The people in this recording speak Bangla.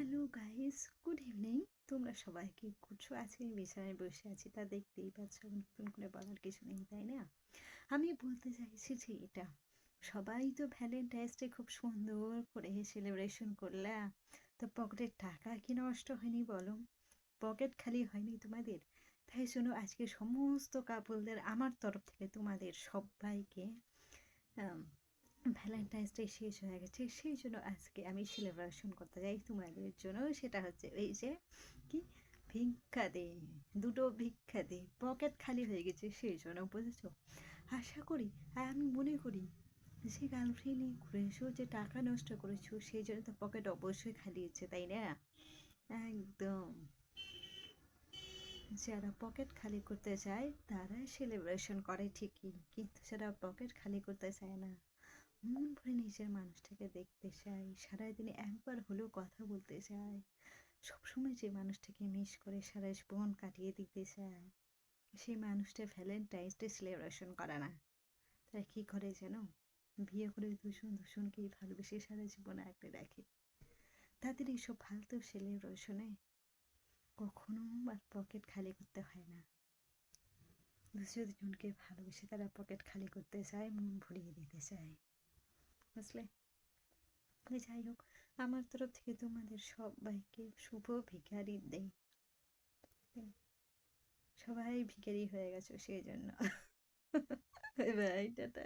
Hello guys, good evening. তোমরা সবাই কি করছো? আজকে আমি বিছানায় বসে আছি, তা দেখতেই পাচ্ছ। নতুন করে বলার কিছু নেই, তাই না? আমি বলতে চাইছি যে এটা সবাই তো ভ্যালেন্টাইন্স ডে খুব সুন্দর করে সেলিব্রেশন করলা, তো পকেটের টাকা কি নষ্ট হয়নি বলো? পকেট খালি হয়নি তোমাদের? তাই জন্য আজকে সমস্ত কাপলদের আমার তরফ থেকে তোমাদের সবাইকে ভ্যালেন্টাইন্স ডে শেষ হয়ে গেছে, সেই জন্য আজকে আমি সেলিব্রেশন করতে যাই তোমাদের জন্য। সেটা হচ্ছে এই যে কি, ভিক্ষা দে, দুটো ভিক্ষা দে। পকেট খালি হয়ে গেছে সেই জন্য, বুঝেছো? আশা করি, আর আমি মনে করি যে গার্লফ্রেন্ড নিয়ে ঘুরেছো, যে টাকা নষ্ট করেছো, সেই জন্য তো পকেট অবশ্যই খালি হচ্ছে, তাই না? একদম। যারা পকেট খালি করতে চায় তারা সেলিব্রেশন করে ঠিকই, কিন্তু যারা পকেট খালি করতে চায় না, মন ভরে নিজের মানুষটাকে দেখতে চাই, সারাদিনে একবার হলেও কথা বলতে চায়, সবসময় যে মানুষটাকে মিস করে সারা জীবন কাটিয়ে দিতে চায়, সেই মানুষটা ভ্যালেন্টাইন্স ডে সেলিব্রেশন করে না। তারা কী করে যেন, বিয়ে করে দুজনকেই ভালোবেসে সারা জীবন আঁকড়ে রাখে। তাদের এইসব ফালতু সেলিব্রেশনে কখনো আর পকেট খালি করতে হয় না। দুজনকে ভালোবেসে তারা পকেট খালি করতে চায়, মন ভরিয়ে দিতে চায়, বুঝলে? যাই হোক, আমার তরফ থেকে তোমাদের সবাইকে শুভ ভিখারির দিন। সবাই ভিখারি হয়ে গেছো সেই জন্য। Bye, tata.